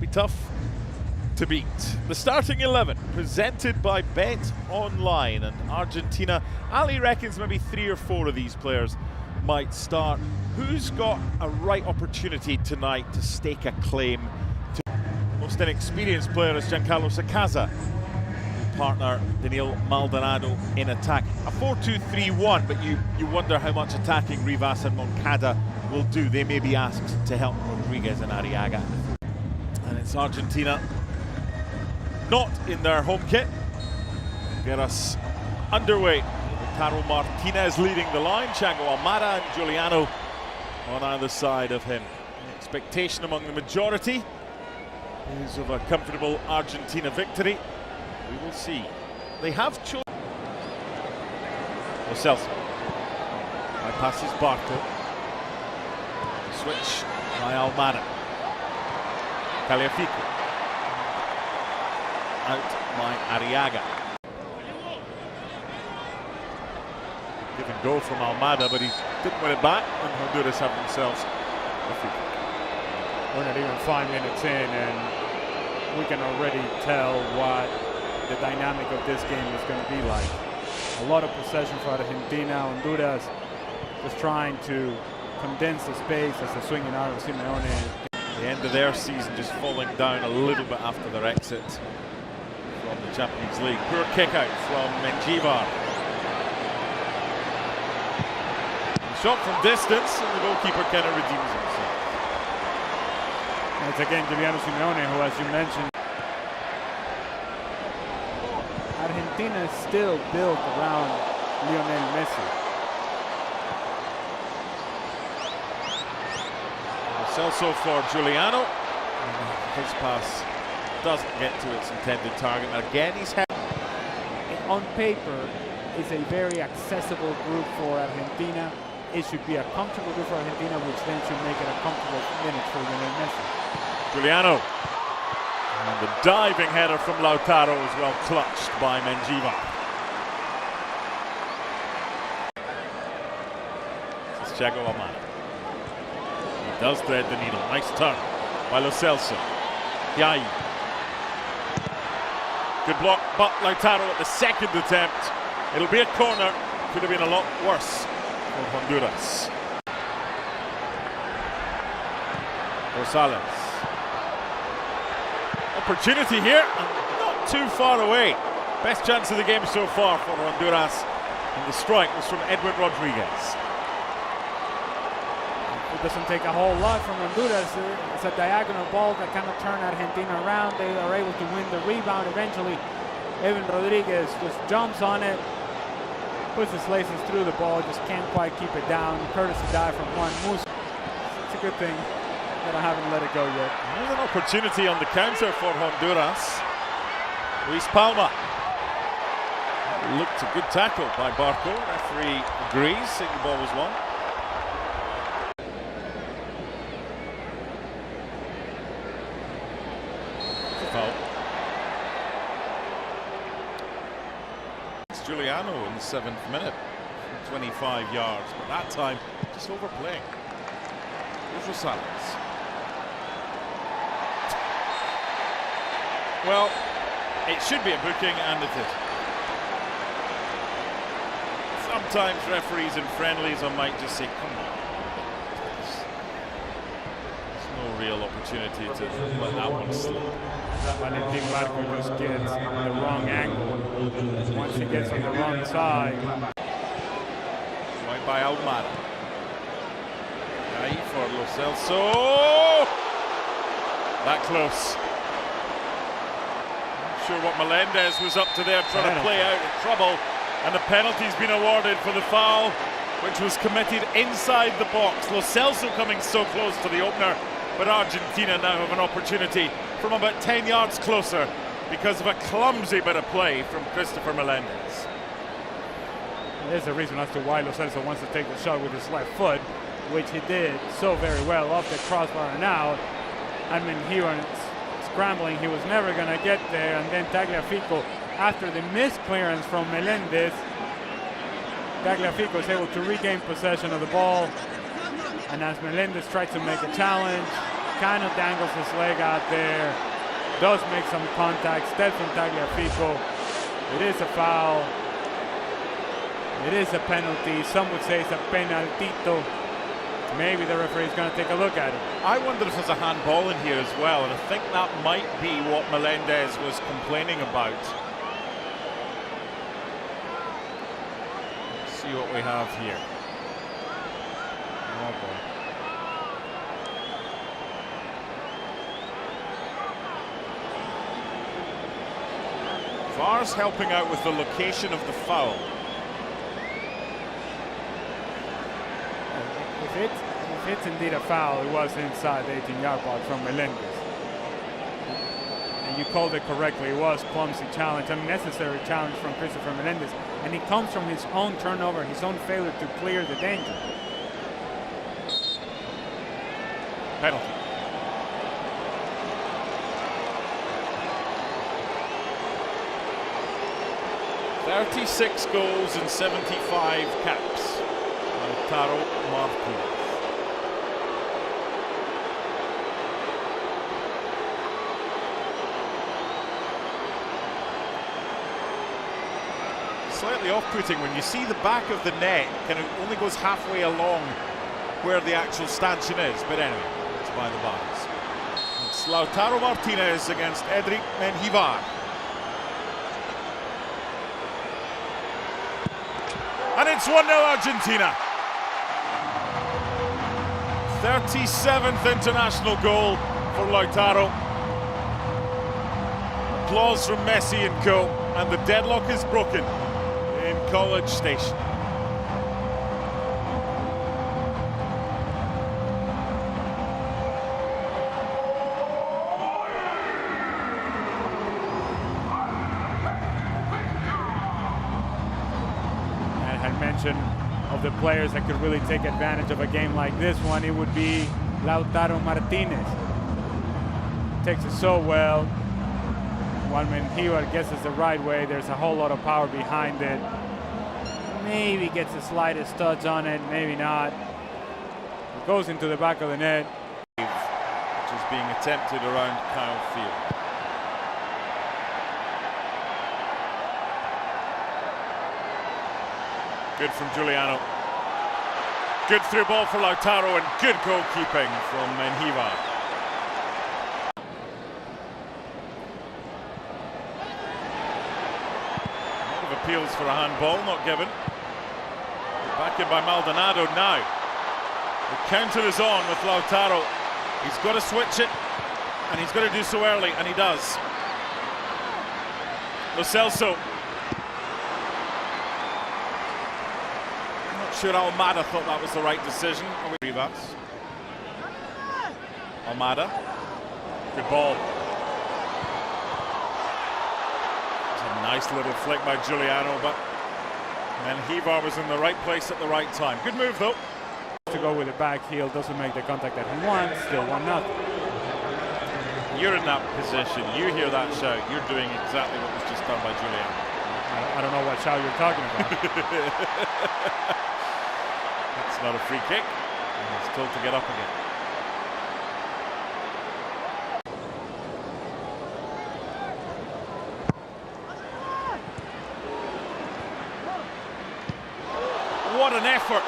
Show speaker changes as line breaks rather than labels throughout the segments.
be tough to beat. The starting 11 presented by Bet Online, and Argentina. Ali reckons maybe 3 or 4 of these players might start. Who's got a right opportunity tonight to stake a claim to most inexperienced player is Giancarlo Sacasa, partner Daniel Maldonado in attack. A 4-2-3-1, but you wonder how much attacking Rivas and Moncada will do. They may be asked to help Rodriguez and Arriaga. And it's Argentina not in their home kit. Get us underway. Lautaro Martinez leading the line, Thiago Almada and Giuliano on either side of him. The expectation among the majority is of a comfortable Argentina victory. We will see. They have chosen Lo Celso. Bypasses Barco. Switch by Almada. Tagliafico. Out by Arriaga. Give and go from Almada, but he didn't win it back, and Honduras have themselves a free kick.
We're not even 5 minutes in, and we can already tell what the dynamic of this game is going to be like. A lot of possession for Argentina. Honduras just trying to condense the space as the swinging out of Simeone.
The end of their season just falling down a little bit after their exit from the Champions League. Poor kick out from Mendjivar. Shot from distance, and the goalkeeper kind of redeems himself.
And it's again Giuliano Simeone, who, as you mentioned, Argentina is still built around Lionel Messi.
Celso for Giuliano. His pass doesn't get to its intended target. Again, he's had.
On paper, it's a very accessible group for Argentina. It should be a comfortable group for Argentina, which then should make it a comfortable minute for Lionel Messi.
Giuliano. And the diving header from Lautaro is well clutched by Mendjivar. This is Thiago Almada. He does thread the needle. Nice turn by Lo Celso. Yai. Good block, but Lautaro at the second attempt. It'll be a corner. Could have been a lot worse for Honduras. Rosales. Opportunity here, and not too far away. Best chance of the game so far for Honduras, and the strike was from Edwin Rodriguez.
It doesn't take a whole lot from Honduras. It's a diagonal ball that kind of turned Argentina around. They are able to win the rebound eventually. Edwin Rodriguez just jumps on it, puts his laces through the ball, just can't quite keep it down. Courtesy dive from Juan Musa. It's a good thing that I haven't let it go yet.
There's an opportunity on the counter for Honduras. Luis Palma. Looked a good tackle by Barco. Referee agrees, saying the ball was won. It's a foul. It's Giuliano in the 7th minute from 25 yards, but that time just overplaying. Here's Rosales. Well, it should be a booking, and it is. Sometimes referees in friendlies, I might just say, come on. There's no real opportunity to let that one slip.
Valentin Barco just gets the wrong angle. Once he gets on the wrong side.
Right by Almada. Ahí for Lo Celso. That close. Sure what Melendez was up to there, trying to play out in trouble, and the penalty's been awarded for the foul, which was committed inside the box. Lo Celso coming so close to the opener, but Argentina now have an opportunity from about 10 yards closer because of a clumsy bit of play from Christopher Melendez.
There's a reason as to why Lo Celso wants to take the shot with his left foot, which he did so very well off the crossbar and out. I mean, he was scrambling, he was never going to get there, and then Tagliafico, after the missed clearance from Melendez, Tagliafico is able to regain possession of the ball, and as Melendez tries to make a challenge, kind of dangles his leg out there, does make some contact, steps from Tagliafico. It is a foul. It is a penalty. Some would say it's a penaltito. Maybe the referee is going to take a look at it.
I wonder if there's a handball in here as well, and I think that might be what Melendez was complaining about. Let's see what we have here. Oh boy. VAR's helping out with the location of the foul.
If it's indeed a foul, it was inside the 18-yard box from Melendez. And you called it correctly. It was clumsy challenge, unnecessary challenge from Christopher Melendez. And it comes from his own turnover, his own failure to clear the danger.
Penalty. "36 goals and 75 caps." Lautaro Martinez. Slightly off-putting when you see the back of the net kind of only goes halfway along where the actual stanchion is, but anyway, it's by the bars. It's Lautaro Martinez against Edric Menjivar. And it's 1-0 Argentina. 37th international goal for Lautaro. Applause from Messi and co. And the deadlock is broken in College Station.
Mention of the players that could really take advantage of a game like this one, it would be Lautaro Martinez. Takes it so well. When Menjivar gets it the right way, there's a whole lot of power behind it. Maybe gets the slightest touch on it, maybe not. It goes into the back of the net.
Which is being attempted around Kyle Field. Good from Giuliano. Good through ball for Lautaro and good goalkeeping from Menjivar. A lot of appeals for a handball, not given. Back in by Maldonado now. The counter is on with Lautaro. He's got to switch it, and he's got to do so early, and he does. Lo Celso. Sure, Almada thought that was the right decision. Rivas. Almada. Good ball. It's a nice little flick by Giuliano, but Menjivar was in the right place at the right time. Good move though.
To go with the back heel, doesn't make the contact that he wants, still 1-0.
You're in that position, you hear that shout, you're doing exactly what was just done by Giuliano.
I don't know what shout you're talking about.
It's not a free kick, and he's told to get up again. What an effort!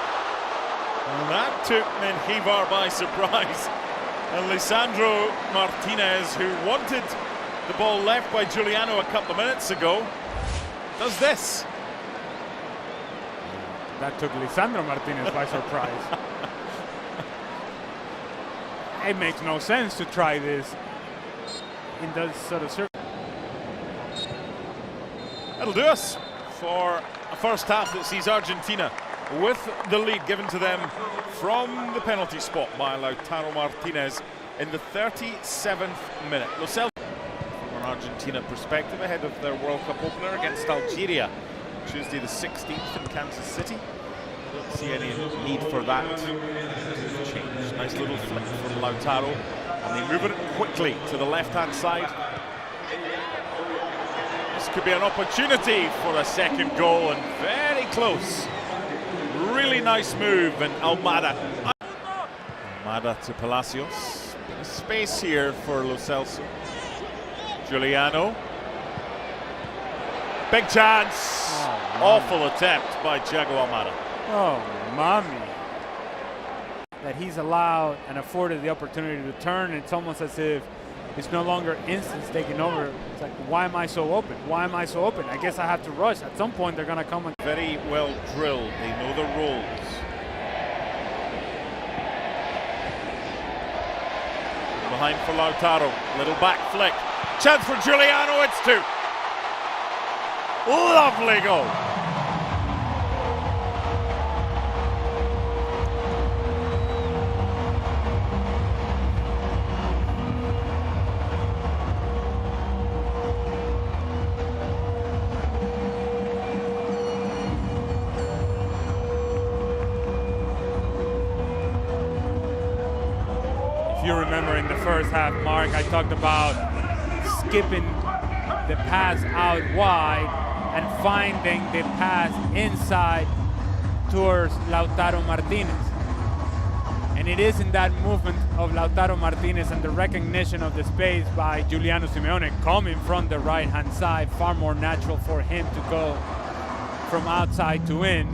And that took Menjivar by surprise. And Lisandro Martinez, who wanted the ball left by Giuliano a couple of minutes ago, does this.
That took Lisandro Martinez by surprise. It makes no sense to try this in those sort of circles.
That'll do us for a first half that sees Argentina with the lead given to them from the penalty spot by Lautaro Martinez in the 37th minute. Lo Celso, from an Argentina perspective, ahead of their World Cup opener against Algeria, Tuesday the 16th in Kansas City. Don't see any need for that to change. Nice little flick from Lautaro, and they move it quickly to the left-hand side. This could be an opportunity for a second goal, and very close. Really nice move, and Almada to Palacios. Space here for Lo Celso. Giuliano. Big chance.
Oh,
awful attempt by Thiago Almada.
Oh, mommy. That he's allowed and afforded the opportunity to turn. It's almost as if it's no longer instincts taking over. It's like, why am I so open? Why am I so open? I guess I have to rush. At some point, they're going to come and...
Very well drilled. They know the roles. Behind for Lautaro. Little back flick. Chance for Giuliano. It's two. Lovely goal.
If you remember in the first half, Mark, I talked about skipping the pass out wide and finding the pass inside towards Lautaro Martinez. And it is in that movement of Lautaro Martinez and the recognition of the space by Giuliano Simeone coming from the right-hand side, far more natural for him to go from outside to in.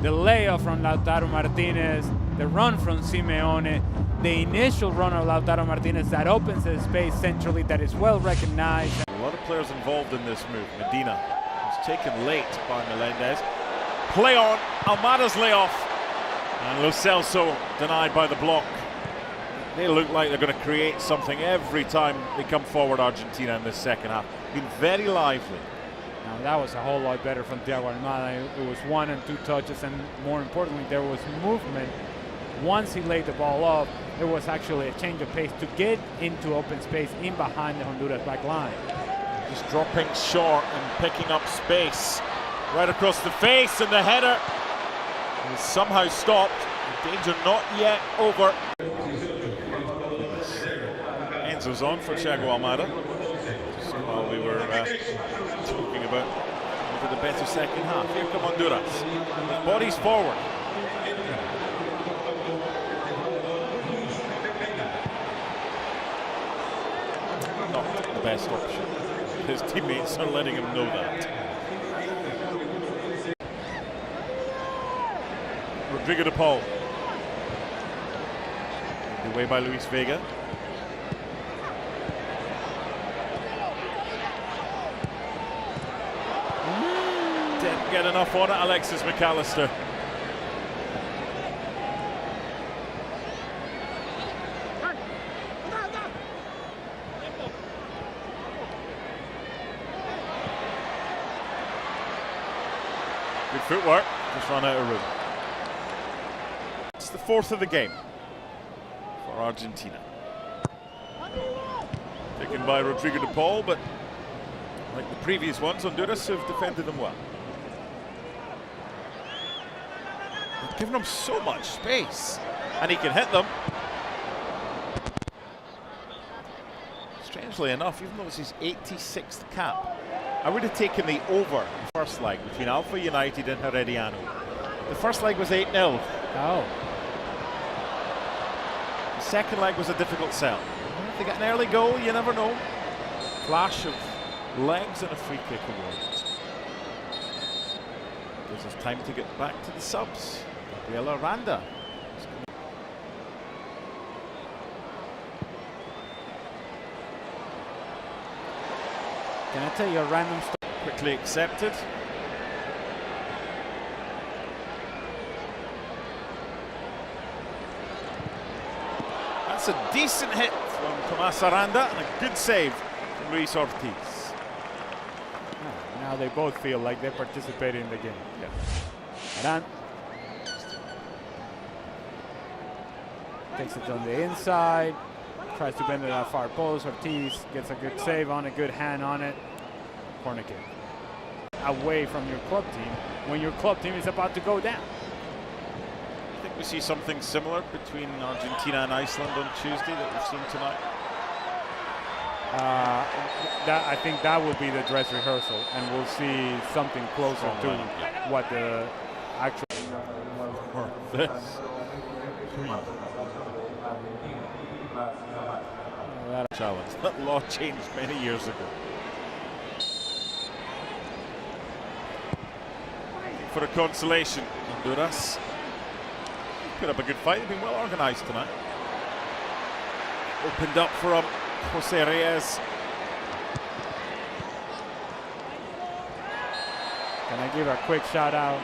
The layup from Lautaro Martinez, the run from Simeone, the initial run of Lautaro Martinez that opens the space centrally that is well recognized.
A lot of players involved in this move. Medina was taken late by Melendez. Play on, Almada's layoff, and Lo Celso denied by the block. They look like they're going to create something every time they come forward, Argentina, in this second half. Been very lively.
Now that was a whole lot better from Thiago Almada. It was 1 and 2 touches, and more importantly, there was movement. Once he laid the ball off, there was actually a change of pace to get into open space in behind the Honduras back line.
Just dropping short and picking up space right across the face, and the header is somehow stopped. The danger not yet over. Enzo's on for Thiago Almada. Just while we were talking about the better second half. Here come Honduras. With bodies forward. Not the best option. His teammates are letting him know that. Rodrigo de Paul. Away by Luis Vega. Didn't get enough on it, Alexis McAllister. Good footwork, just run out of room. It's the fourth of the game for Argentina. Taken by Rodrigo de Paul, but like the previous ones, Honduras have defended them well. They've given him so much space, and he can hit them. Strangely enough, even though it's his 86th cap, I would have taken the over the first leg between Alpha United and Herediano. The first leg was 8-0.
Oh.
The second leg was a difficult sell. If they get an early goal, you never know. Flash of legs and a free kick award. Gives us time to get back to the subs. Gabriel Aranda.
Can I tell you a random story?
Quickly accepted. That's a decent hit from Tomas Aranda and a good save from Luis Ortiz.
Now they both feel like they participated in the game. Yeah. Aran takes it on the inside, tries to bend it out far post. Ortiz gets a good save on it, good hand on it. Corner kick. Away from your club team when your club team is about to go down.
I think we see something similar between Argentina and Iceland on Tuesday that we've seen tonight.
I think that will be the dress rehearsal, and we'll see something closer to what the actual.
This.
that
challenge. That law changed many years ago. For a consolation, Honduras put up a good fight. They've been well organised tonight. Opened up for him, Jose Reyes.
Can I give a quick shout out?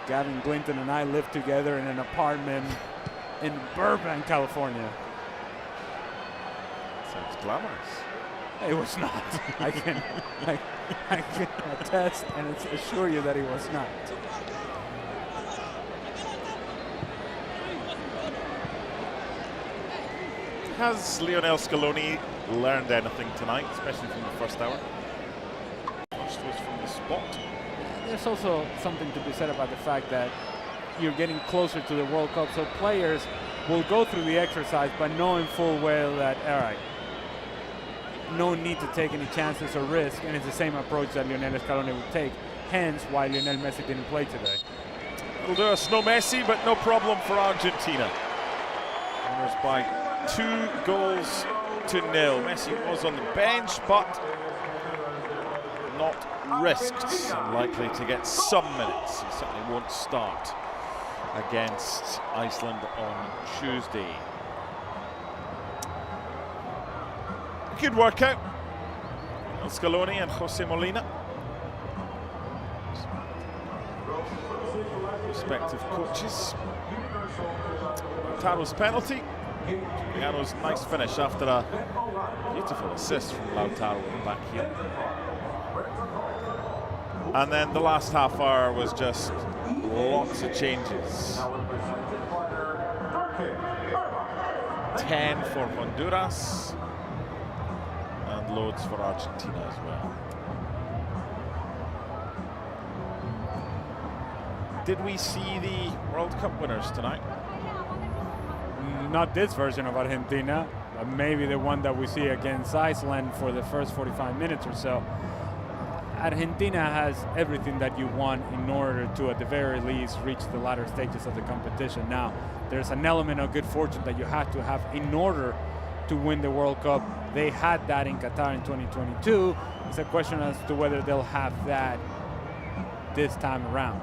Gavin Glinton and I lived together in an apartment in Burbank, California.
Sounds glamorous.
It was not. I can attest and assure you that it was not.
Has Lionel Scaloni learned anything tonight, especially from the first hour? First was from the spot.
There's also something to be said about the fact that you're getting closer to the World Cup, so players will go through the exercise but knowing full well that, all right, no need to take any chances or risk, and it's the same approach that Lionel Scaloni would take, hence why Lionel Messi didn't play today.
It'll do us no Messi, but no problem for Argentina. Winners by 2-0. Messi was on the bench, but not risked, and likely to get some minutes. He certainly won't start against Iceland on Tuesday. Good workout. Scaloni and Jose Molina, respective coaches. Lautaro's penalty. Giuliano's nice finish after a beautiful assist from Lautaro in the back heel. And then the last half hour was just lots of changes. 10 for Honduras and loads for Argentina as well. Did we see the World Cup winners tonight?
Not this version of Argentina, but maybe the one that we see against Iceland for the first 45 minutes or so. Argentina has everything that you want in order to, at the very least, reach the latter stages of the competition. Now, there's an element of good fortune that you have to have in order to win the World Cup. They had that in Qatar in 2022. It's a question as to whether they'll have that this time around.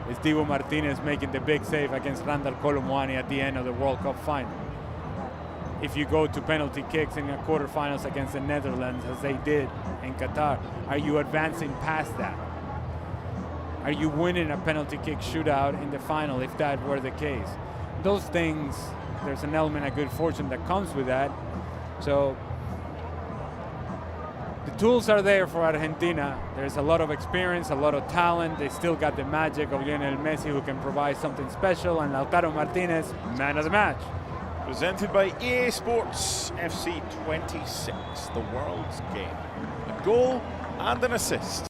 Is Diego Martinez making the big save against Randall Colomwani at the end of the World Cup final? If you go to penalty kicks in the quarterfinals against the Netherlands, as they did in Qatar, are you advancing past that? Are you winning a penalty kick shootout in the final if that were the case? Those things, there's an element of good fortune that comes with that. So the tools are there for Argentina. There's a lot of experience, a lot of talent. They still got the magic of Lionel Messi, who can provide something special, and Lautaro Martinez, man of the match.
Presented by EA Sports FC 26, the world's game. A goal and an assist.